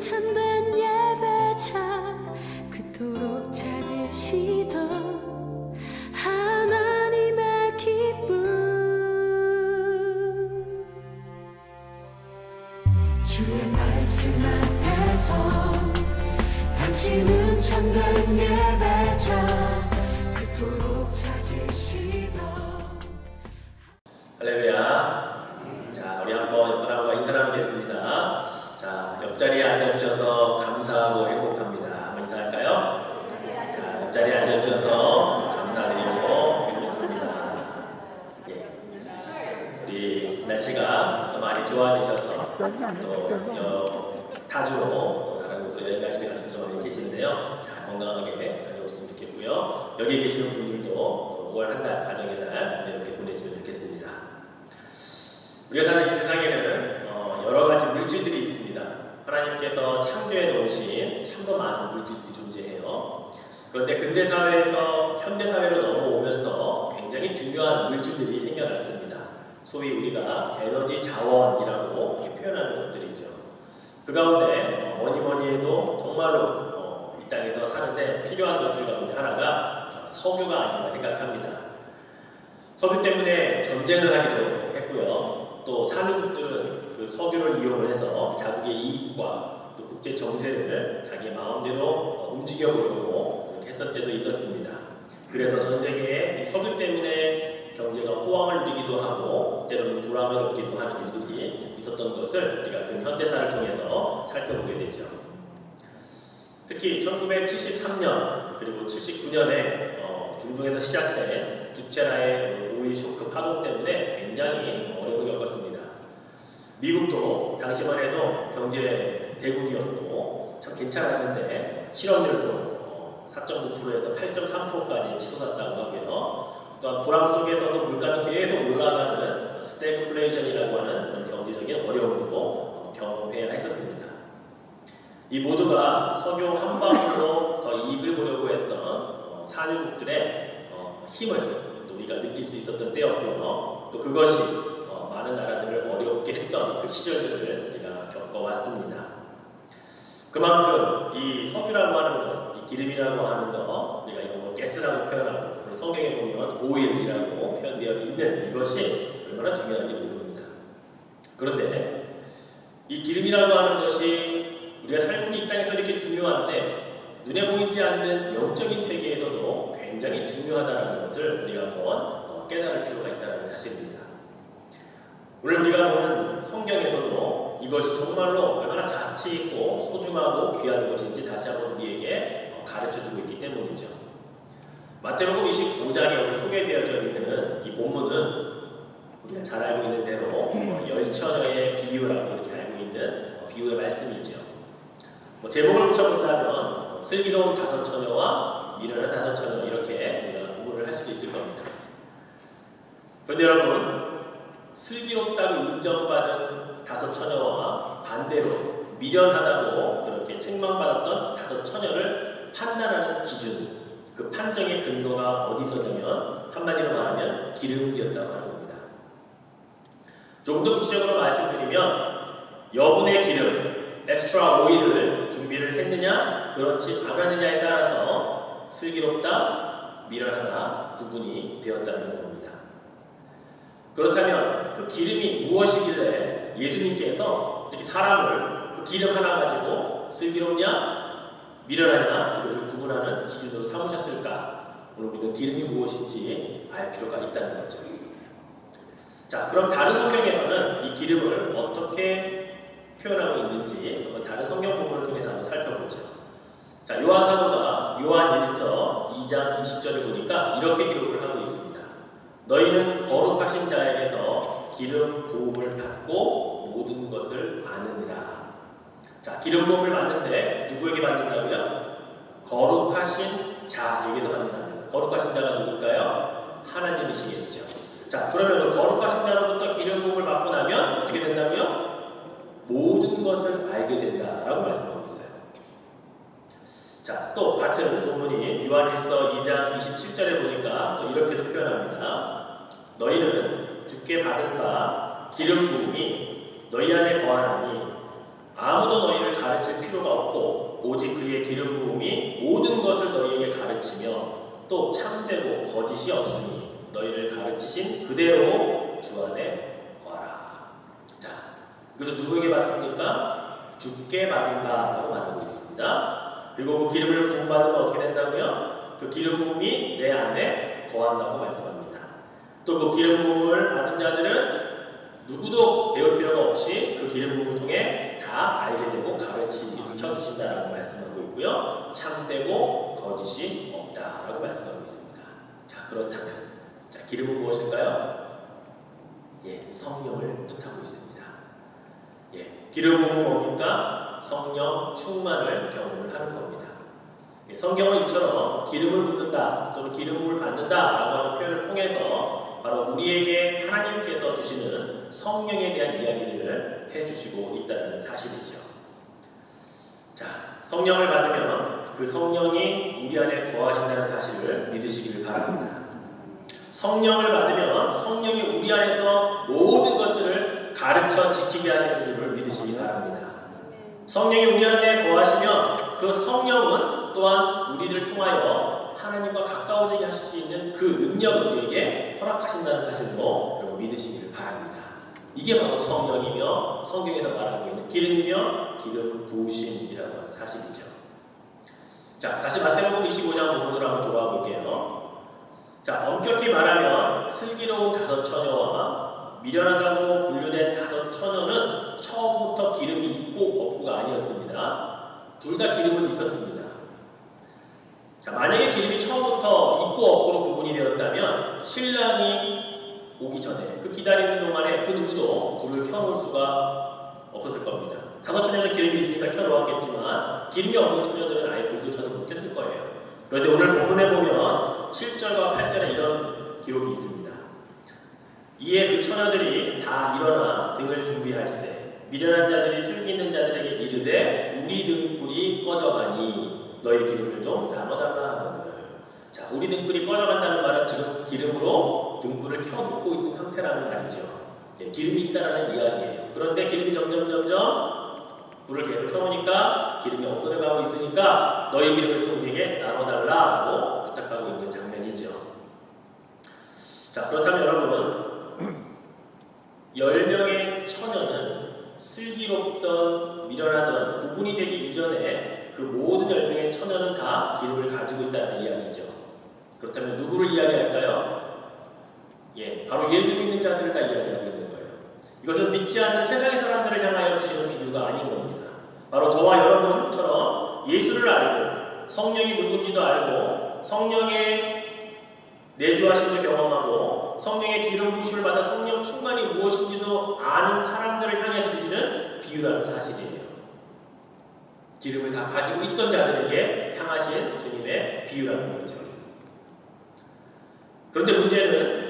참된 예배자 그토록 찾으시던 하나님의 기쁨. 주의 말씀 앞에서 당신은 참된 예배자 그토록 찾으시던. 할렐루야. 자, 우리 한번 사람과 인사 나누겠습니다. 자, 옆자리에 앉아주셔서 감사하고 행복합니다. 한번 인사할까요? 자, 옆자리에 앉아주셔서 감사드리고 행복합니다. 예. 우리 날씨가 또 많이 좋아지셔서 또 타주로 또 다른 곳으로 여행 가시는 분들도 많이 계신데요. 잘 건강하게 다녀오셨으면 좋겠고요. 여기 계시는 분들도 또 5월 한 달, 가정의 달 이렇게 보내시면 좋겠습니다. 우리가 사는 이 세상에는 여러 가지 물질들이 있습니다. 하나님께서 창조해 놓으신 참도 많은 물질들이 존재해요. 그런데 근대 사회에서 현대 사회로 넘어오면서 굉장히 중요한 물질들이 생겨났습니다. 소위 우리가 에너지 자원이라고 표현하는 것들이죠. 그 가운데 뭐니 해도 정말로 이 땅에서 사는데 필요한 것들 가운데 하나가 석유가 아닌가 생각합니다. 석유 때문에 전쟁을 하기도 했고요. 또 산유국들은 그 석유를 이용을 해서 자국의 이익과 또 국제 정세를 자기 마음대로 움직여보려고 그렇게 했던 때도 있었습니다. 그래서 전 세계에 이 석유 때문에 경제가 호황을 누리기도 하고 때로는 불황을 겪기도 하는 일들이 있었던 것을 우리가 근현대사를 통해서 살펴보게 되죠. 특히 1973년 그리고 79년에 중동에서 시작된 두체라의 오일 쇼크 파동 때문에 굉장히 어려움을 겪었습니다. 미국도 당시만 해도 경제 대국이었고 참 괜찮았는데 실업률도 4.9%에서 8.3%까지 치솟았다고 하고요. 또한 불황 속에서도 물가는 계속 올라가는 스태그플레이션이라고 하는 그런 경제적인 어려움도 경험해야 했었습니다. 이 모두가 석유 한 방울로 더 이익을 보려고 했던 산유국들의 힘을 우리가 느낄 수 있었던 때였고요. 또 그것이 많은 나라들을 어렵게 했던 그 시절들을 우리가 겪어왔습니다. 그만큼 이 석유라고 하는 것, 이 기름이라고 하는 것, 우리가 이거 가스라고 표현하고 성경에 보면 오일이라고 표현되어 있는 이것이 얼마나 중요한지 모릅니다. 그런데 이 기름이라고 하는 것이 우리가 살고 있는 이 땅에서 이렇게 중요한데 눈에 보이지 않는 영적인 세계에서도 굉장히 중요하다는 것을 우리가 한번 깨달을 필요가 있다는 사실입니다. 오늘 우리가 보는 성경에서도 이것이 정말로 얼마나 가치 있고 소중하고 귀한 것인지 다시 한번 우리에게 가르쳐주고 있기 때문이죠. 마태복음 25장에 오늘 소개되어져 있는 이 본문은 우리가 잘 알고 있는 대로 열처녀의 비유라고 이렇게 알고 있는 비유의 말씀이죠. 제목을 붙여본다면 슬기로운 5처녀와 미련한 5처녀 이렇게 우리가 구분을 할 수도 있을 겁니다. 그런데 여러분, 슬기롭다고 인정받은 5처녀와 반대로 미련하다고 그렇게 책망받았던 5처녀를 판단하는 기준, 그 판정의 근거가 어디 있었냐면 한마디로 말하면 기름이었다고 하는 겁니다. 조금 더 구체적으로 말씀드리면 여분의 기름, 엑스트라 오일을 준비를 했느냐 그렇지 않았느냐에 따라서 슬기롭다, 미련하다 구분이 되었다는 겁니다. 그렇다면 그 기름이 무엇이길래 예수님께서 이렇게 사람을 그 기름 하나 가지고 슬기롭냐 미련하냐 이것을 구분하는 기준으로 삼으셨을까? 오늘 우리는 기름이 무엇인지 알 필요가 있다는 거죠. 자, 그럼 다른 성경에서는 이 기름을 어떻게 표현하고 있는지 한번 다른 성경 부분을 통해서 한번 살펴보죠. 자, 요한사도가 요한 1서 2장 20절을 보니까 이렇게 기록을 하고 있습니다. 너희는 거룩하신 자에게서 기름 부음을 받고 모든 것을 아느니라. 자, 기름 부음을 받는데 누구에게 받는다고요? 거룩하신 자에게서 받는답니다. 거룩하신 자가 누굴까요? 하나님이시겠죠. 자, 그러면 거룩하신 자로부터 기름 부음을 받고 나면 어떻게 된다고요? 모든 것을 알게 된다라고 말씀하고 있어요. 자, 또 같은 본문이 요한일서 2장 27절에 보니까 또 이렇게도 표현합니다. 너희는 주께 받은 바 기름 부음이 너희 안에 거하나니 아무도 너희를 가르칠 필요가 없고 오직 그의 기름 부음이 모든 것을 너희에게 가르치며 또 참되고 거짓이 없으니 너희를 가르치신 그대로 주 안에 거하라. 자, 이것을 누구에게 받습니까? 주께 받은 바라고 말하고 있습니다. 그리고 그 기름을 부음받으면 어떻게 된다고요? 그 기름 부음이 내 안에 거한다고 말씀합니다. 또 그 기름 부음을 받은 자들은 누구도 배울 필요가 없이 그 기름 부음을 통해 다 알게 되고 가르쳐 주신다라고 말씀하고 있고요. 참되고 거짓이 없다라고 말씀하고 있습니다. 자, 그렇다면 자, 기름은 무엇일까요? 예, 성령을 뜻하고 있습니다. 예, 기름 부음은 뭡니까? 성령 충만을 경험을 하는 겁니다. 예, 성경은 이처럼 기름을 붓는다 또는 기름 부음을 받는다라고 하는 표현을 통해서 바로 우리에게 하나님께서 주시는 성령에 대한 이야기들을 해주시고 있다는 사실이죠. 자, 성령을 받으면 그 성령이 우리 안에 거하신다는 사실을 믿으시기를 바랍니다. 성령을 받으면 성령이 우리 안에서 모든 것들을 가르쳐 지키게 하시는 줄을 믿으시기 바랍니다. 성령이 우리 안에 거하시면 그 성령은 또한 우리를 통하여 하나님과 가까워지게 하실 수 있는 그 능력을 우리에게 허락하신다는 사실도 여러분 믿으시기를 바랍니다. 이게 바로 성령이며 성경에서 말하고 있는 기름이며 기름 부으심이라고 하는 사실이죠. 자, 다시 마태복음 25장 부분으로 한번 돌아와 볼게요. 자, 엄격히 말하면 슬기로운 다섯 처녀와 미련하다고 분류된 다섯 처녀는 처음부터 기름이 있고 없고가 아니었습니다. 둘 다 기름은 있었습니다. 자, 만약에 기름이 처음부터 있고 없고로 구분이 되었다면 신랑이 오기 전에 그 기다리는 동안에 그 누구도 불을 켜놓을 수가 없었을 겁니다. 다섯 처녀는 기름이 있으니까 켜놓았겠지만 기름이 없는 처녀들은 아예 불조차도 못 켰을 거예요. 그런데 오늘 본문에 보면 7절과 8절에 이런 기록이 있습니다. 이에 그 처녀들이 다 일어나 등을 준비할세 미련한 자들이 슬기 있는 자들에게 이르되 우리 등불이 꺼져가니 너희 기름을 좀 나눠달라 하거늘. 자, 우리 등불이 꺼져간다는 말은 지금 기름으로 등불을 켜놓고 있는 상태라는 말이죠. 예, 기름이 있다라는 이야기예요. 그런데 기름이 점점 불을 계속 켜놓으니까 기름이 없어져 가고 있으니까 너희 기름을 좀 우리에게 나눠달라고 부탁하고 있는 장면이죠. 자, 그렇다면 여러분 10명의 처녀는 슬기롭던 미련하던 구분이 되기 이전에 그 모든 10명의 처녀는 다 기름을 가지고 있다는 이야기죠. 그렇다면 누구를 이야기할까요? 예, 바로 예수 믿는 자들을 다 이야기하고 있는 거예요. 이것은 믿지 않는 세상의 사람들을 향하여 주시는 비유가 아닌 겁니다. 바로 저와 여러분처럼 예수를 알고 성령이 누군지도 알고 성령의 내주하심을 경험하고 성령의 기름 부으심을 받아 성령 충만이 무엇인지도 아는 사람들을 향해서 주시는 비유라는 사실이에요. 기름을 다 가지고 있던 자들에게 향하신 주님의 비유라는 거죠. 그런데 문제는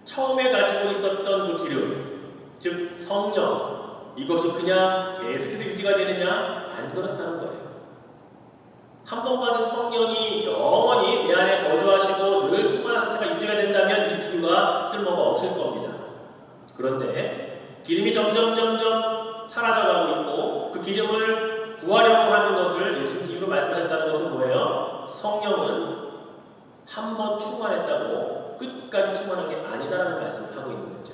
처음에 가지고 있었던 그 기름, 즉 성령, 이것이 그냥 계속해서 유지가 되느냐? 안 그렇다는 거예요. 한 번 받은 성령이 영원히 내 안에 거주하시고 늘 충만한 상태가 유지가 된다면 이 비유가 쓸모가 없을 겁니다. 그런데 기름이 점점 사라져가고 있고 그 기름을 구하려고 하는 것을 요즘 비유로 말씀하셨다는 것은 뭐예요? 성령은 한 번 충만했다고 끝까지 충만한 게 아니다라는 말씀을 하고 있는 거죠.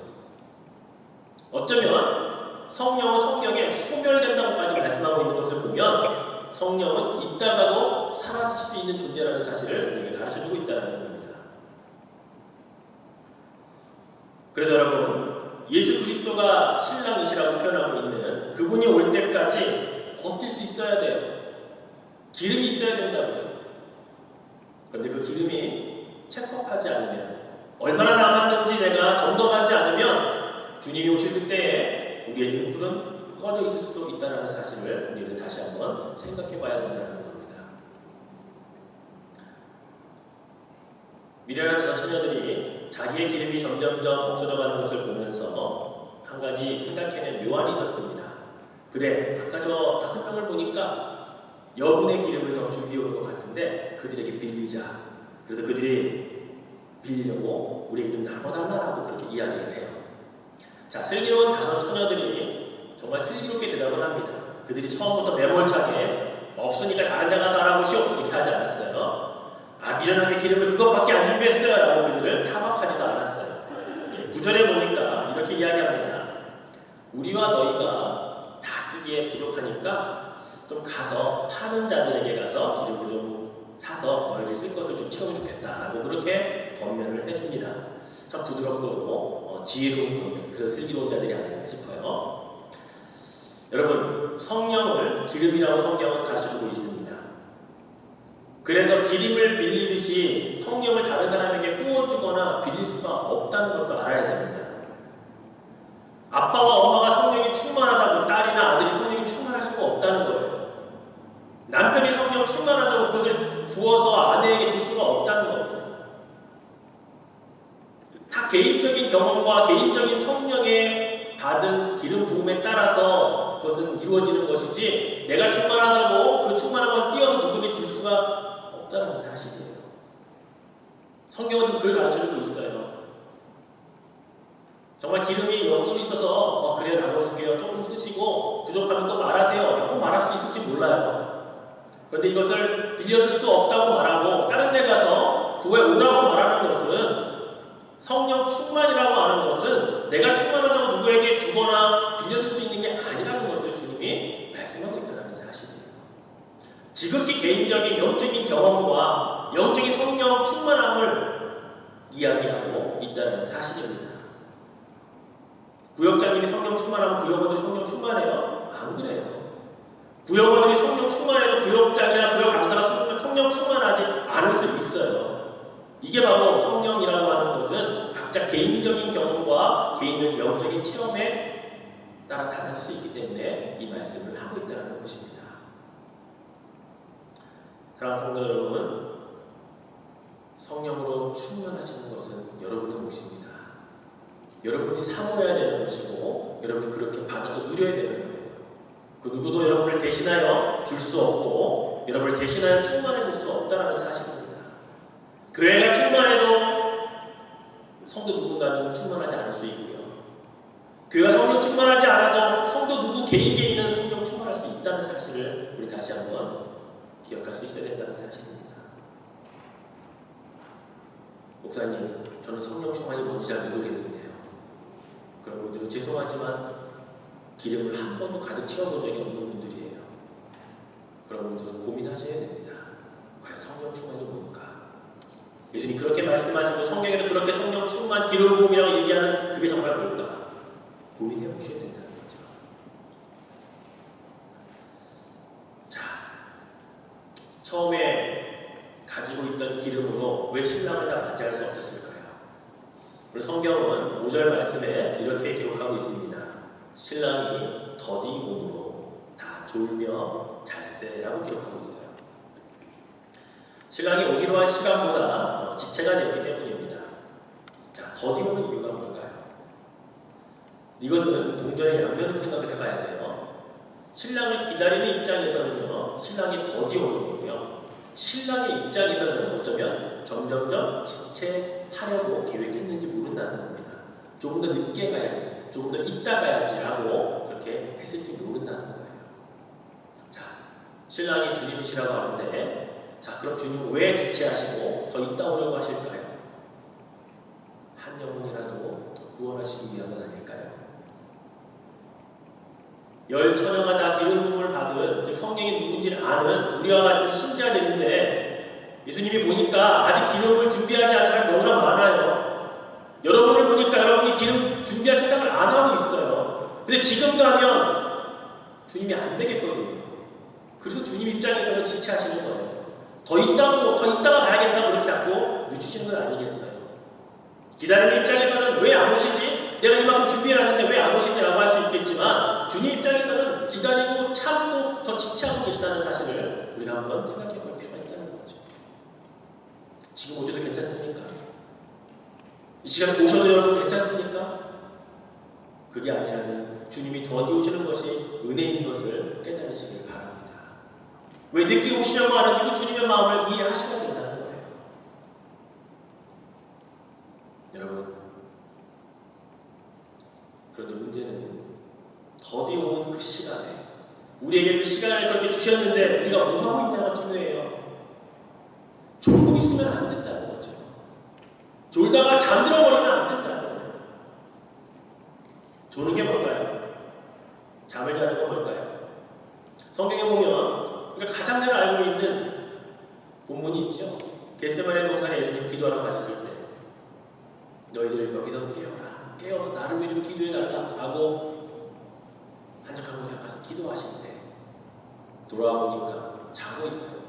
어쩌면 성령은 성경에 소멸된다고까지 말씀하고 있는 것을 보면 성령은 있다가도 사라질 수 있는 존재라는 사실을 우리에게 가르쳐주고 있다는 겁니다. 그래서 여러분, 예수 그리스도가 신랑이시라고 표현하고 있는 그분이 올 때까지 버틸 수 있어야 돼요. 기름이 있어야 된다고요. 그런데 그 기름이 체크업하지 않으면, 얼마나 남았는지 내가 점검하지 않으면 주님이 오실 그때에 우리의 등불은 꺼져 있을 수도 있다는 사실을 우리는 다시 한번 생각해 봐야 된다는 겁니다. 미련한 여자 처녀들이 자기의 기름이 점점 없어져가는 것을 보면서 한 가지 생각해낸 묘안이 있었습니다. 그래, 아까 저 5명을 보니까 여분의 기름을 더 준비해 온 것 같은데 그들에게 빌리자. 그래서 그들이 빌리려고 우리에게 좀 나눠달라고 그렇게 이야기를 해요. 자, 슬기로운 5 처녀들이 정말 슬기롭게 대답을 합니다. 그들이 처음부터 매몰차게 없으니까 다른 데 가서 알아보시오 이렇게 하지 않았어요. 미련하게 기름을 그것밖에 안 준비했어요 라고 그들을 타박하지도 않았어요. 9절에 보니까 이렇게 이야기합니다. 우리와 너희가 다 쓰기에 부족하니까 좀 가서 파는 자들에게 가서 기름을 좀 사서 너희들 쓸 것을 좀 채우면 좋겠다라고 그렇게 권면을 해줍니다. 참 부드럽고 지혜로운 권면, 그래서 슬기로운 자들이 아닐까 싶어요. 여러분, 성령을 기름이라고 성경은 가르쳐주고 있습니다. 그래서 기름을 빌리듯이 성령을 다른 사람에게 부어주거나 빌릴 수가 없다는 것도 알아야 됩니다. 아빠와 엄마가 성령이 충만하다고 딸이나 아들이 성령이 충만할 수가 없다는 거예요. 남편이 성령 충만하다고 그것을 부어서 아내에게 줄 수가 없다는 겁니다. 다 개인적인 경험과 개인적인 성령의 받은 기름 부음에 따라서 그것은 이루어지는 것이지 내가 충만하다고 그 충만한 것을 띄어서 누구에게 줄 수가 없다는 사실이에요. 성경은 그걸 가르쳐주고 있어요. 정말 기름이 여분이 있어서 그래 나눠줄게요. 조금 쓰시고 부족하면 또 말하세요 라고 말할 수 있을지 몰라요. 그런데 이것을 빌려줄 수 없다고 말하고 다른 데 가서 구해오라고 말하는 것은 성령 충만이라고 하는 것은 내가 충만하다고 누구에게 주거나 빌려줄 수 있는 게 아니라는 것을 주님이 말씀하고 있다는 사실이에요. 지극히 개인적인 영적인 경험과 영적인 성령 충만함을 이야기하고 있다는 사실입니다. 구역장님이 성령 충만하면 구역원들이 성령 충만해요? 안 그래요. 구역원들이 성령 충만해도 구역장이나 구역 강사가 성령 충만하지 않을 수 있어요. 이게 바로 성령이라고 하는 것은 각자 개인적인 경험과 개인적인 영적인 체험에 따라 달라질 수 있기 때문에 이 말씀을 하고 있다는 것입니다. 사랑하는 성도 여러분, 성령으로 충만하시는 것은 여러분의 몫입니다. 여러분이 사모해야 되는 것이고 여러분이 그렇게 받아서 누려야 되는 거예요. 그 누구도 여러분을 대신하여 줄 수 없고 여러분을 대신하여 충만해 줄 수 없다는 사실입니다. 교회가 충만해도 성도 누군가는 충만하지 않을 수 있고요. 교회가 성령 충만하지 않아도 성도 누구 개인은 성령 충만할 수 있다는 사실을 우리 다시 한번 기억할 수 있어야 된다는 사실입니다. 목사님, 저는 성령 충만이 뭔지 잘 모르겠는데요. 그런 분들은 죄송하지만 기름을 한 번도 가득 채워본 적이 없는 분들이에요. 그런 분들은 고민하셔야 됩니다. 과연 성령 충만이 뭘까? 예수님이 그렇게 말씀하시고 성경에서 그렇게 성령 충만 기름 부음이라고 얘기하는 그게 정말 뭘까? 고민해 보셔야 된다는 거죠. 자, 처음에 가지고 있던 기름으로 왜 신랑을 다 맞이할 수 없었을까요? 그리고 성경은 5절 말씀에 이렇게 기록하고 있습니다. 신랑이 더디옴으로 다 졸며 잘세라고 기록하고 있어요. 신랑이 오기로 한 시간보다 지체가 되었기 때문입니다. 자, 더디오는 이유가 뭘까요? 이것은 동전의 양면으로 생각을 해봐야 돼요. 신랑을 기다리는 입장에서는요, 신랑이 더디오는 거고요. 신랑의 입장에서는 어쩌면 점점점 지체하려고 계획했는지 모른다는 겁니다. 조금 더 늦게 가야지, 조금 더 이따 가야지 라고 그렇게 했을지 모른다는 거예요. 자, 신랑이 주님이시라고 하는데 자, 그럼 주님은 왜 지체하시고 더 이따 오려고 하실까요? 한 영혼이라도 더 구원하시기 위한 건 아닐까요? 열 처녀가 다 기름 부음을 받은 즉 성령이 누군지를 아는 우리와 같은 신자들인데 예수님이 보니까 아직 기름을 준비하지 않은 사람이 너무나 많아요. 여러분을 보니까 여러분이 기름 준비할 생각을 안 하고 있어요. 근데 지금 가면 주님이 안 되겠거든요. 그래서 주님 입장에서는 지체하시는 거예요. 더 있다가 가야겠다고 그렇게 자꾸 늦추시는 건 아니겠어요. 기다리는 입장에서는 왜 안 오시지? 내가 이만큼 준비해놨는데 왜 안 오시지? 라고 할 수 있겠지만 주님 입장에서는 기다리고 참고 더 지체하고 계시다는 사실을 우리가 한번 생각해 볼 필요가 있다는 거죠. 지금 오셔도 괜찮습니까? 이 시간에 오셔도 여러분 괜찮습니까? 그게 아니라면 주님이 더디 오시는 것이 은혜인 것을 깨달으시길 바랍니다. 왜 늦게 오시려고 하는지 그 주님의 마음을 이해하셔야 된다는 거예요. 여러분, 그런데 문제는 더디 오는 그 시간에 우리에게 그 시간을 그렇게 주셨는데 우리가 뭐 하고 있냐가 중요해요. 졸고 있으면 안 된다는 거죠. 졸다가 잠들어 버리면 안 된다는 거예요. 조는 게 뭘까요? 잠을 자는 건 뭘까요? 성경에 보면 우리가 가장 잘 알고 있는 본문이 있죠. 겟세마네 동산에 예수님 기도하러 가셨을 때 너희들 여기서 깨어라. 깨어서 나를 위해 기도해달라 하고 한적한 곳에 가서 기도하시는데 돌아와 보니까 자고 있어요.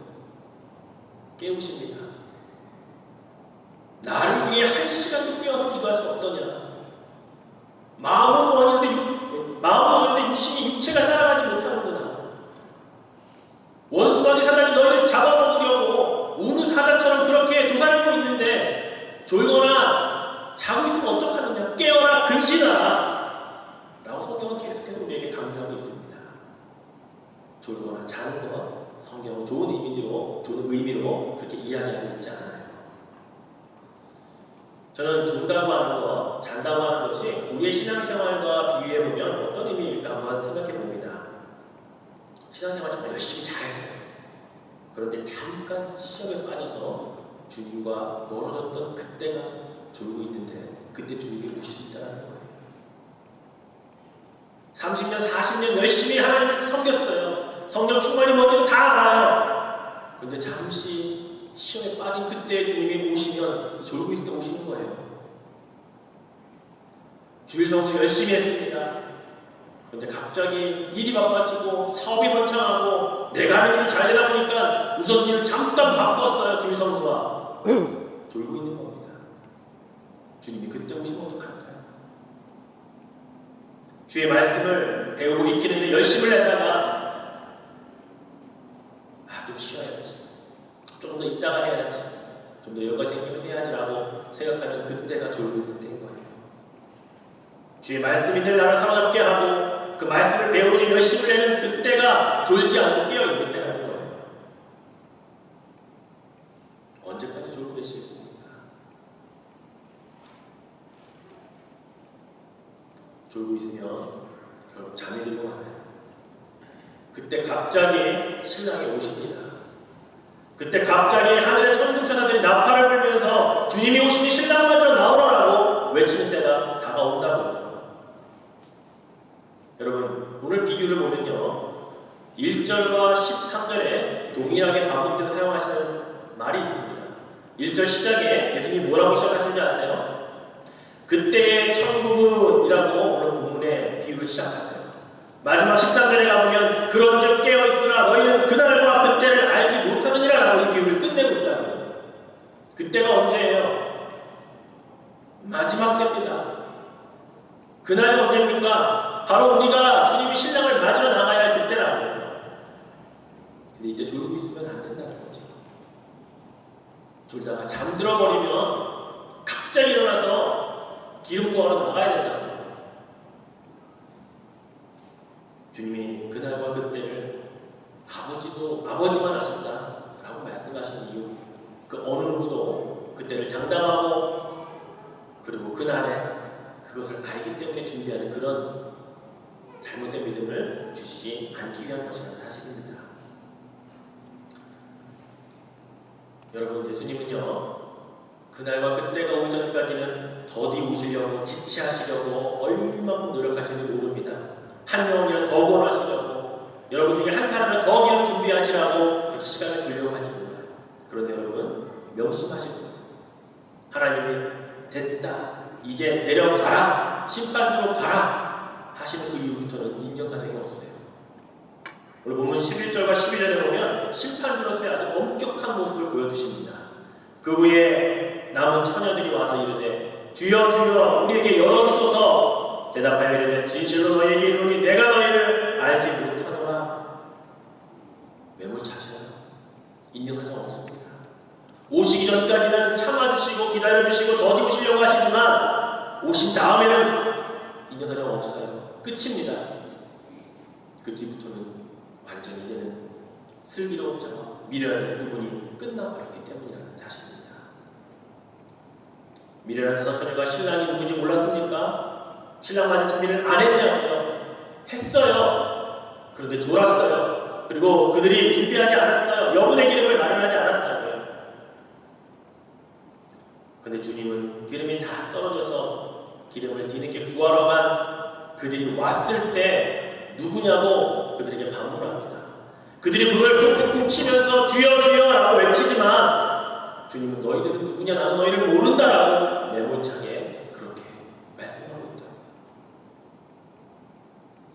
깨우십니다. 나를 위해 한 시간도 깨어서 기도할 수 없더냐. 마음은 원인데 육신이 육체가 따라가지 못하는구나. 원수마귀 사단이 너희를 잡아먹으려고 우는 사자처럼 그렇게 도사리고 있는데 졸거나 자고 있으면 어떡하느냐. 깨어라, 근신하라 라고 성경은 계속해서 우리에게 강조하고 있습니다. 졸거나 자는 것, 성경은 좋은 이미지로, 좋은 의미로 그렇게 이야기하고 있지 않아요. 저는 존다고 하는 것, 잔다고 하는 것이 우리의 신앙생활과 비유해보면 어떤 의미일까 한번 생각해 봅니다. 신앙생활 정말 열심히 잘했어요. 그런데 잠깐 시험에 빠져서 주님과 멀어졌던 그때가 졸고 있는데 그때 주님이 오실 수 있다는 거예요. 30년, 40년 열심히 하나님을 섬겼어요. 성령 충만히 뭔지도 다 알아요. 그런데 잠시 시험에 빠진 그때 주님이 오시면 졸고 있을 때 오시는 거예요. 주일 성수 열심히 했습니다. 그런데 갑자기 일이 바빠지고 사업이 번창하고 내가 하는 일이 잘 되다 보니까 우선순위를 잠깐 바꿨어요. 주일 성수와 졸고 있는 겁니다. 주님이 그때 오시면 어떡할까요? 주의 말씀을 배우고 익히는데 열심을 내다가 좀 쉬어야지, 좀 더 있다가 해야지, 좀 더 여유가 생기면 해야지라고 생각하는 그때가 졸고 있는 때인 거예요. 주의 말씀이 늘 나를 사로잡게 하고 그 말씀을 배우니 열심을 내는 그때가 졸지 않고 깨어있는 때라는 거예요. 언제까지 졸고 계시겠습니까? 졸고 있으면 결국 잠이 들고 말아요. 그때 갑자기 신랑이 오십니다. 그때 갑자기 하늘의 천군천사들이 나팔을 불면서 주님이 오시니 신랑 맞으러 나오라고 외치는 때가 다가온다고요. 여러분, 오늘 비유를 보면요, 1절과 13절에 동일하게 반복돼서 사용하시는 말이 있습니다. 1절 시작에 예수님이 뭐라고 시작하시는지 아세요? 그때의 천국은이라고 오늘 본문의 비유를 시작하세요. 마지막 13절에 가보면 그런즉 깨어있으라 너희는 그날과 그때를 알지 못하느니라 라고 이 비유를 끝내고 있다고요. 그때가 언제예요? 마지막 때입니다. 그날이 언제입니까? 바로 우리가 주님이 신랑을 맞으러 나가야 할 그때라고요. 근데 이때 졸고 있으면 안 된다는 거죠. 졸다가 잠들어 버리면 갑자기 일어나서 기름 부어러 나가야 된다는 거예요. 주님이 그날과 그때를 아버지만 아신다라고 말씀하신 이유, 그 어느 누구도 그때를 장담하고 그리고 그날에 그것을 알기 때문에 준비하는 그런 잘못된 믿음을 주시지 않기 위한 것이라는 사실입니다. 여러분, 예수님은요, 그날과 그때가 오기 전까지는 더디 오시려고 지체하시려고 얼마큼 노력하시는지 모릅니다. 한 명이라도 더 권하시려고, 여러분 중에 한 사람을 더 기름 준비하시라고 그렇게 시간을 주려고 하지 몰라요. 그런데 여러분, 명심하실 것은 하나님이 됐다, 이제 내려가라, 심판주로 가라 하시는 그 이후부터는 인정한 적이 없으세요. 오늘 보면 11절과 12절에 보면 심판주로서의 아주 엄격한 모습을 보여주십니다. 그 후에 남은 처녀들이 와서 이르되 주여 주여 우리에게 열어주소서. 대답하여 이르되 진실로 너희에게 이르노니 내가 너희를 알지 못하노라. 매몰차셔요. 인정한 적 없습니다. 오시기 전까지는 참아주시고 기다려주시고 더디 오시려고 하시지만 오신 다음에는 인정한 적 없어요. 끝입니다. 그 뒤부터는 완전히 이제는 슬기로운 자와 미련한 자의 구분이 끝나버렸기 때문이라는 사실입니다. 미련한 다섯 처녀가 신랑이 누군지 몰랐습니까? 신랑 맞을 준비를 안 했냐고요? 했어요. 그런데 졸았어요. 그리고 그들이 준비하지 않았어요. 여분의 기름을 마련하지 않았다고요. 그런데 주님은 기름이 다 떨어져서 기름을 뒤늦게 구하러 간 그들이 왔을 때 누구냐고 그들에게 반문합니다. 그들이 문을 쿵쿵쿵 치면서 주여 주여 라고 외치지만 주님은 너희들은 누구냐, 나는 너희를 모른다라고 매몰차게 그렇게 말씀하고 있다.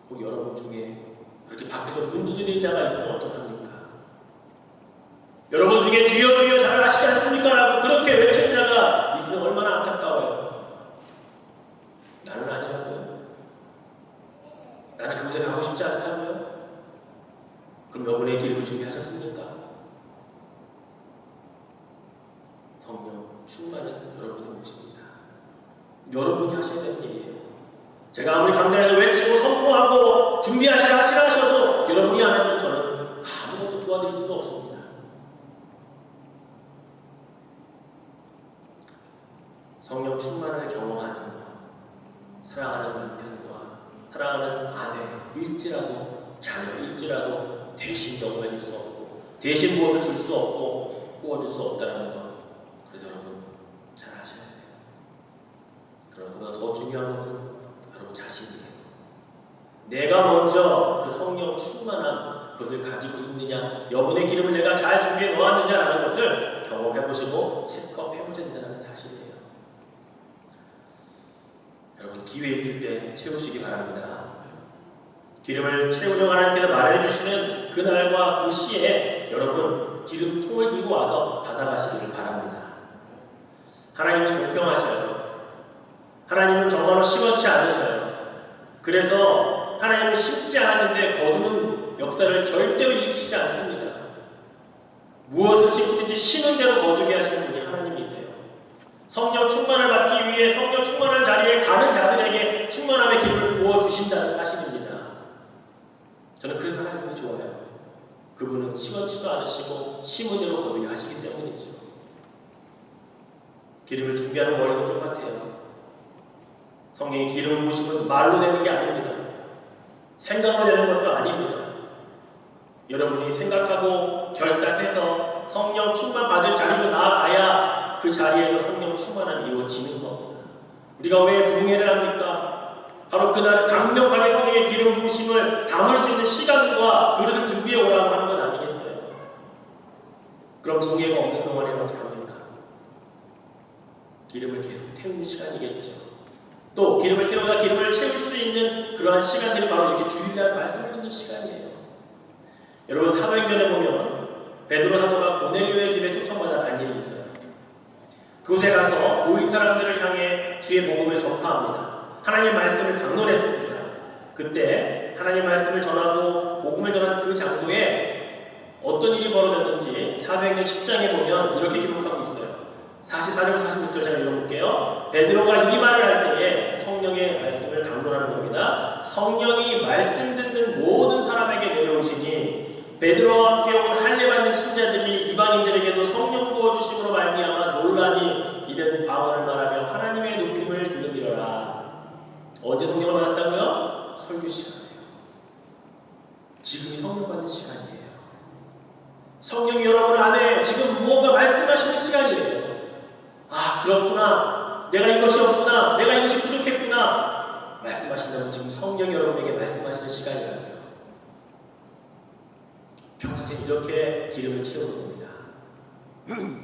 혹 여러분 중에 그렇게 밖에서 문 두드리는 자가 있으면 어떡합니까? 여러분 중에 주여 주여 잘 아시지 않습니까? 라고 그렇게 외치는 자가 있으면 얼마나 안타까워요. 나는 아니라고요. 나는 그곳에 가고 싶지 않다고요. 그럼 여러분의 기름을 준비하셨습니까? 성령 충만은 여러분의 몫입니다. 여러분이 하셔야 되는 일이에요. 제가 아무리 강단에서 외치고 선포하고 준비하시라 하셔도 여러분이 안 하면 저는 아무것도 도와드릴 수가 없습니다. 성령 충만을 경험하는 것, 사랑하는 남편과 사랑하는 아내일지라도 자녀일지라도 대신 경험해줄 수 없고 대신 무엇을 줄 수 없고 구워줄 수 없다는 것. 그래서 여러분 잘 아셔야 돼요. 그러나 그보다 더 중요한 것은 여러분 자신이에요. 내가 먼저 그 성령 충만함 그것을 가지고 있느냐, 여분의 기름을 내가 잘 준비해 놓았느냐라는 것을 경험해보시고 체크업해보셔야 된다는 사실이에요. 여러분 기회 있을 때 채우시기 바랍니다. 기름을 채우려고 하나님께서 마련해 주시는 그날과 그 시에 여러분 기름통을 들고 와서 받아가시기를 바랍니다. 하나님은 공평하셔요. 하나님은 정말로 시원치 않으셔요. 그래서 하나님은 심지 않았는데 거두는 역사를 절대로 일으키시지 않습니다. 무엇을 심든지 심은 대로 거두게 하시는 분이 하나님이세요. 성령 충만을 받기 위해 성령 충만한 자리에 가는 자들에게 충만함의 기름을 부어주신다는 사실입니다. 저는 그래서 하나님이 좋아요. 그분은 시원치도 않으시고 심은 대로 거두게 하시기 때문이죠. 기름을 준비하는 원리도 똑같아요. 성령의 기름 부으심은 말로 되는 게 아닙니다. 생각으로 되는 것도 아닙니다. 여러분이 생각하고 결단해서 성령 충만 받을 자리로 나아가야 그 자리에서 성령 충만함이 이루어지는 겁니다. 우리가 왜 부흥회를 합니까? 바로 그날은 강력하게 성령의 기름 부으심을 담을 수 있는 시간과 그릇을 준비해 오라고 하는 건 아니겠어요? 그럼 부흥회가 없는 동안에는 어떻게 합니까? 기름을 계속 태우는 시간이겠죠. 또 기름을 태우다 기름을 채울 수 있는 그러한 시간들이 바로 이렇게 주일날 말씀을 듣는 시간이에요. 여러분 사도행전에 보면 베드로 사도가 고넬료의 집에 초청받아 간 일이 있어요. 그곳에 가서 모인 사람들을 향해 주의 복음을 전파합니다. 하나님 말씀을 강론했습니다. 그때 하나님 말씀을 전하고 복음을 전한 그 장소에 어떤 일이 벌어졌는지 사도행전 10장에 보면 이렇게 기록하고 있어요. 44절 46절 제가 읽어볼게요. 베드로가 이 말을 할 때에 성령의 말씀을 강론하는 겁니다. 성령이 말씀 듣는 모든 사람에게 내려오시니 베드로와 함께 온 할례받는 신자들이 이방인들에게도 성령 부어주심으로 말미암아 논란이 이런 방언을 말하며 하나님의 높임을 들으리라. 언제 성령을 받았다고요? 설교 시간이에요. 지금이 성령 받는 시간이에요. 성령이 여러분 안에 지금 무언가 말씀하시는 시간이에요. 아 그렇구나, 내가 이것이 없구나, 내가 이것이 부족했구나 말씀하신다면 지금 성령이 여러분에게 말씀하시는 시간이라고요. 평생 이렇게 기름을 채우는 겁니다.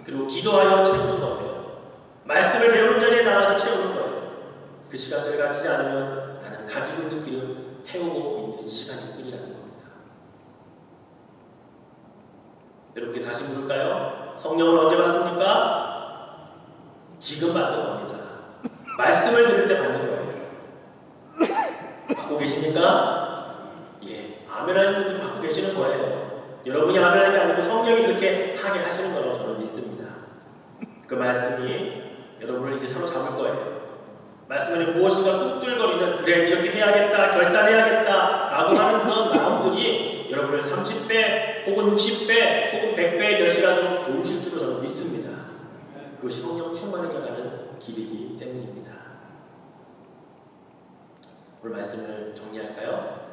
그리고 기도하여 채우는 거예요. 말씀을 배우는 자리에 나가서 채우는 거예요. 그 시간을 가지지 않으면 나는 가지고 있는 기름 태우고 있는 시간일 뿐이라는 겁니다. 여러분께 다시 물을까요? 성령을 언제 받습니까? 지금 받는 겁니다. 말씀을 들을 때 받는 거예요. 받고 계십니까? 예, 아멘하는 분들이 받고 계시는 거예요. 여러분이 아멘하는 게 아니고 성령이 그렇게 하게 하시는 거라고 저는 믿습니다. 그 말씀이 여러분을 이제 사로잡을 거예요. 말씀은 무엇인가 꾹뚫거리는 그래 이렇게 해야겠다, 결단해야겠다 라고 하는 그런 마음들이 여러분을 30배 혹은 60배 혹은 100배의 결실하도록 도우실 줄로 저는 믿습니다. 그것이 성령 충만을 가는 길이기 때문입니다. 오늘 말씀을 정리할까요?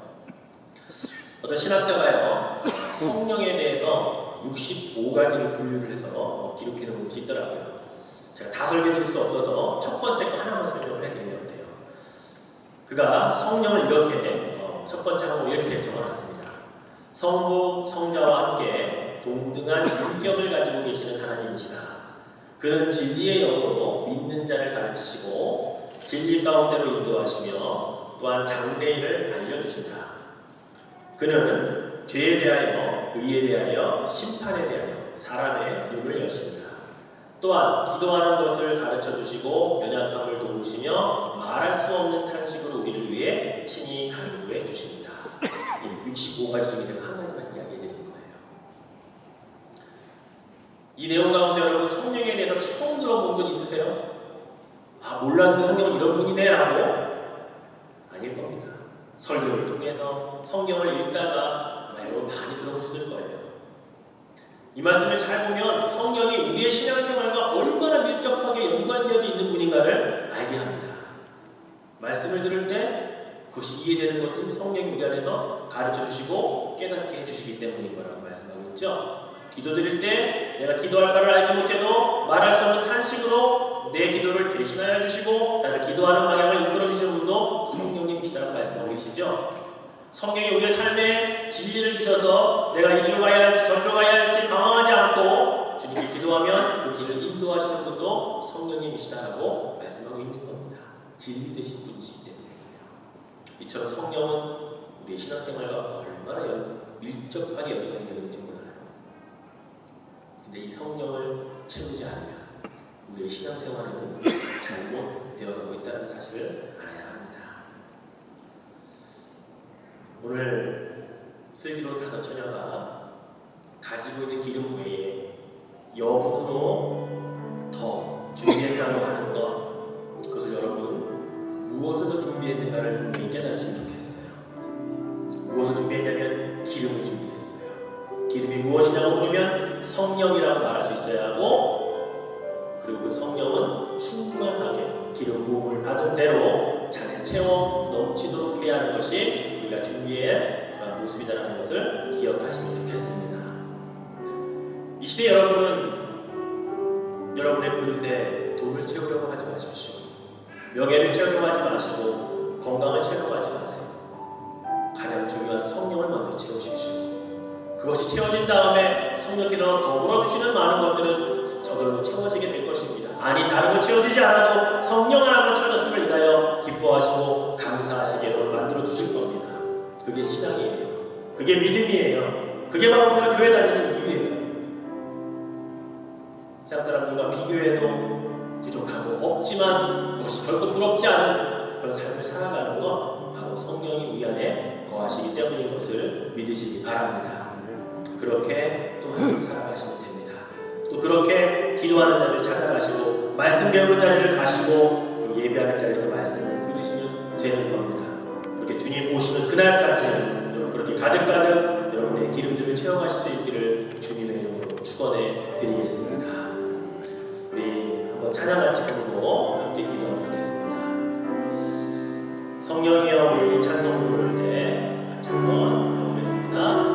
어떤 신학자가요, 성령에 대해서 65가지를 분류를 해서 기록해 놓은 것이 있더라고요. 제가 다 설명드릴 수 없어서 첫 번째 거 하나만 설명을 해드리면 돼요. 그가 성령을 이렇게 첫 번째 하고 이렇게 적어놨습니다. 성부, 성자와 함께 동등한 인격을 가지고 계시는 하나님이시다. 그는 진리의 영으로 믿는 자를 가르치시고 진리 가운데로 인도하시며 또한 장래일을 알려주신다. 그는 죄에 대하여, 의에 대하여, 심판에 대하여 사람의 눈을 여신다. 또한 기도하는 것을 가르쳐주시고 연약함을 도우시며 말할 수 없는 탄식으로 우리를 위해 친히 간구해 주십니다. 65가지 중에 제가 한 가지만 이야기해 드린 거예요. 이 내용 가운데 여러분 성령에 대해서 처음 들어본 분 있으세요? 아, 몰랐는데 성령은 이런 분이네 라고? 아닐 겁니다. 설교를 통해서 성경을 읽다가 여러분 많이 들어보셨을 거예요. 이 말씀을 잘 보면 성령이 우리의 신앙생활과 얼마나 밀접하게 연관되어져 있는 분인가를 알게 합니다. 말씀을 들을 때 그것이 이해되는 것은 성령이 우리 안에서 가르쳐주시고 깨닫게 해주시기 때문인 거라고 말씀하고 있죠. 기도드릴 때 내가 기도할 바를 알지 못해도 말할 수 없는 탄식으로 내 기도를 대신하여 주시고 나를 기도하는 방향을 이끌어 주시는 분도 성령님이시다고 말씀하고 계시죠. 성령이 우리의 삶에 진리를 주셔서 내가 이리로 가야 할지 저리로 가야 할지 당황하지 않고 주님께 기도하면 그 길을 인도하시는 분도 성령님이시다라고 말씀하고 있는 겁니다. 진리 되신 분이시기 때문이에요. 이처럼 성령은 우리의 신앙생활과 얼마나 밀접하게 연관이 되어 있는지 몰라요. 근데 이 성령을 채우지 않으면 우리의 신앙생활은 잘못되어가고 있다는 사실을 알아야 합니다. 오늘 슬기로운 다섯 처녀가 가지고 있는 기름 외에 여분으로 더 준비했다고 하는 것, 그것을 여러분 무엇을 더 준비했는가를 분명히 깨달으시면 좋겠어요. 무엇을 준비했냐면 기름을 준비했어요. 기름이 무엇이냐고 물으면 성령이라고 말할 수 있어야 하고, 그리고 그 성령은 충만하게 기름 부음을 받은 대로 잔에 채워 넘치도록 해야 하는 것이 우리가 준비해야 그런 모습이다라는 것을 기억하시면 좋겠습니다. 이 시대 여러분은 여러분의 그릇에 돈을 채우려고 하지 마십시오. 명예를 채우려고 하지 마시고 건강을 채우려고 하지 마세요. 가장 중요한 성령을 먼저 채우십시오. 그것이 채워진 다음에 성령께서 더불어 주시는 많은 것들은 저절로 채워지게 될 것입니다. 아니, 다른 거 채워지지 않아도 성령 하나만 채워졌음을 인하여 기뻐하시고 감사하시게 만들어 주실 겁니다. 그게 신앙이에요. 그게 믿음이에요. 그게 바로 우리가 교회 다니는 이유예요. 세상 사람들과 비교해도 부족하고 없지만 그것이 결코 부럽지 않은 그런 삶을 살아가는 것, 바로 성령이 우리 안에 거하시기 때문인 것을 믿으시기 바랍니다. 그렇게 또 한 주 살아가시면 됩니다. 또 그렇게 기도하는 자리를 찾아가시고 말씀 배우는 자리를 가시고 예배하는 자리에서 말씀을 들으시면 되는 겁니다. 그렇게 주님 오시는 그날까지 여러분 그렇게 가득가득 여러분의 기름들을 채워가실 수 있기를 주님의 이름으로 축원해 드리겠습니다. 우리 한번 찬양 같이 부르고 함께 기도하면 좋겠습니다. 성령이여, 우리 찬송 부를 때 같이 한번 해보겠습니다.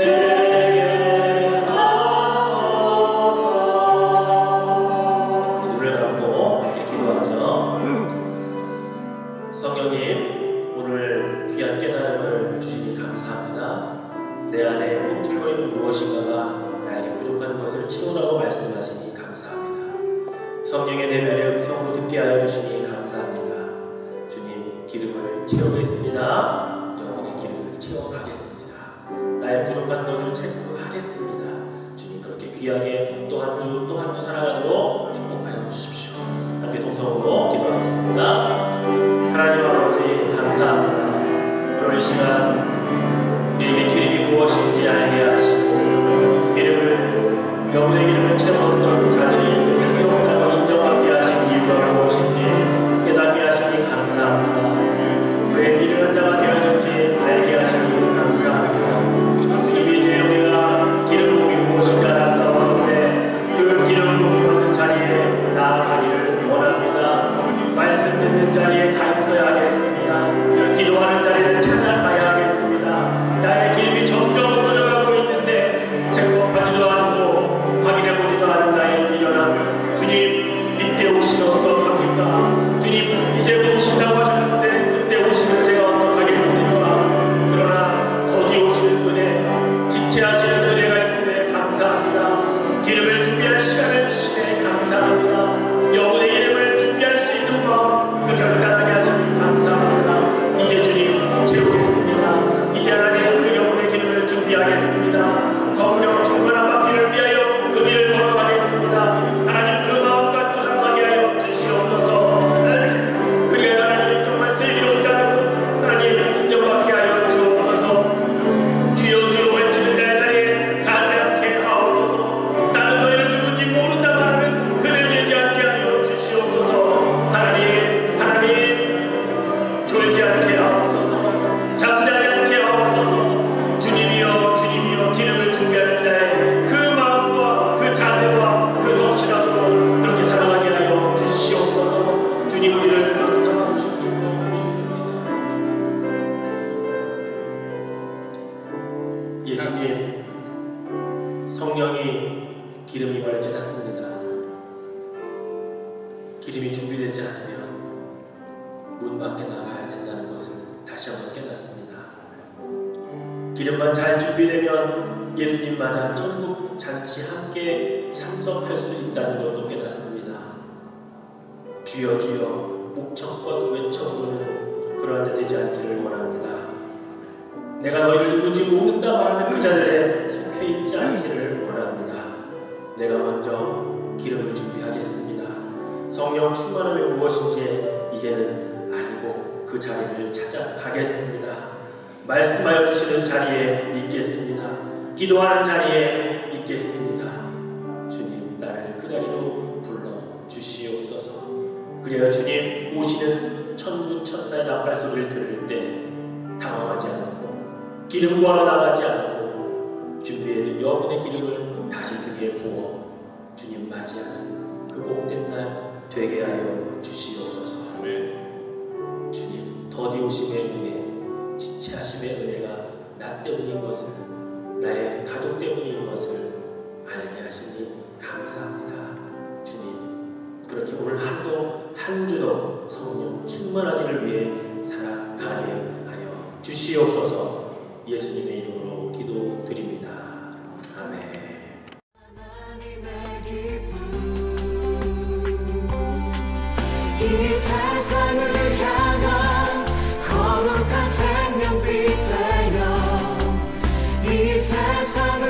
되게 하소서. 눈을 감고 함께 기도하죠. 성령님, 오늘 귀한 깨달음을 주시니 감사합니다. 내 안에 꿈틀거리는 무엇인가가 나에게 부족한 것을 채우라고 말씀하시니 감사합니다. 성령의 내면의 음성으로 듣게 하여 주시니 감사합니다. 주님, 기름을 채우겠습니다. 영혼의 기름을 채워가겠습니다. 나의 부족한 것을 체크하겠습니다. 주님, 그렇게 귀하게 또 한 주 또 한 주 살아가도록 축복하여 주십시오. 함께 동성으로 기도하겠습니다. 하나님 아버지, 감사합니다. 오늘 이 시간 우리에게 기름이 무엇인지 알게 하시고, 기름을, 여분의 기름을 채웠던 자들이 승리롭다고 인정받게 하신 이유가 무엇인지 깨닫게 하시니 감사합니다. 왜 미련한 자가 되었는지 알게 하시니 감사합니다. 주님, 이제 우리가 기름 부음이 무엇인지 알았었는데 그 기름 부음이 없는 자리에 나아가기를 원합니다. 말씀 듣는 자리에 가 있어야 하겠습니다. 기도하는 자리를 찾아가야 하겠습니다. 나의 기름이 점점 없어져가고 있는데 체크업하지도 않고 확인해보지도 않은 나의 미련함. 주님, 이때 오시면 어떡합니까? 주님, 이제 오신다고 하셨는데 그때 오시면 제가 어떡하겠습니까? 그러나 거기 오시는 은혜, 지체하시는 은혜가 있음에 감사합니다. 기름을 준비할 시간을 주시네 감사합니다. 영혼의 기름을 준비할 수 있는 마음, 그 결단하게 하시니 감사합니다. 이제 주님 채우겠습니다. 이제 하나님 그 영혼의 기름을 준비하겠습니다. 성령 충만한 받기를 위하여 그 길을 걸어가겠습니다. 하나님, 그 마음 갖고 살아가게 하여 주시옵소서. 그리하여 하나님 정말 슬기로운 자는 하나님 인정받게 하여 주옵소서. 주여 주여 외치는 자의 자리에 가지 않게 하옵소서. 나는 너희를 누군지 모른다 말하는 그들 되지 않게 하여 주시옵소서. 하나님 졸지 않게 하옵소서. 잠자지 않게 하옵소서. 주님이여 기름을 준비하는 자의 그 마음과 그 자세와 그 성실함으로 그렇게 살아가게 하여 주시옵소서. 주님, 우리를 그렇게 삼아주실 줄 믿습니다. 예수님, 성령이 기름임을 깨닫습니다. 기름이 준비되지 않으면 문 밖에 나가야 된다는 것을 다시 한번 깨닫습니다. 기름만 잘 준비되면 예수님 맞아 천국 잔치 함께 참석할 수 있다는 것도 깨닫습니다. 주여 주여 목청껏 외쳐 부르는 그러한 자 되지 않기를 원합니다. 내가 너희를 누군지 모른다 말하는 그 자들에 속해 있지 않기를 원합니다. 내가 먼저 기름을 준비하겠습니다. 성령 충만함이 무엇인지 이제는 알고 그 자리를 찾아가겠습니다. 말씀하여 주시는 자리에 있겠습니다. 기도하는 자리에 있겠습니다. 주님, 나를 그 자리로 불러 주시옵소서. 그래야 주님 오시는 천군 천사의 나팔 소리를 들을 때 당황하지 않고 기름 구하러 나가지 않고 준비해둔 여분의 기름을 다시 등에 부어 주님 맞이하는 그 복된 날 되게 하여 주시옵소서. 주님, 더디 오심의 은혜, 지체하심의 은혜가 나 때문인 것을, 나의 가족 때문인 것을 알게 하시니 감사합니다. 주님, 그렇게 오늘 하루도 한 주도 성령 충만하기를 위해 살아가게 하여 주시옵소서. 예수님의 이름으로 기도드립니다. 아멘. 하나님의 기쁨, 이 세상을 향한 거룩한 생명빛 되어 이 세상을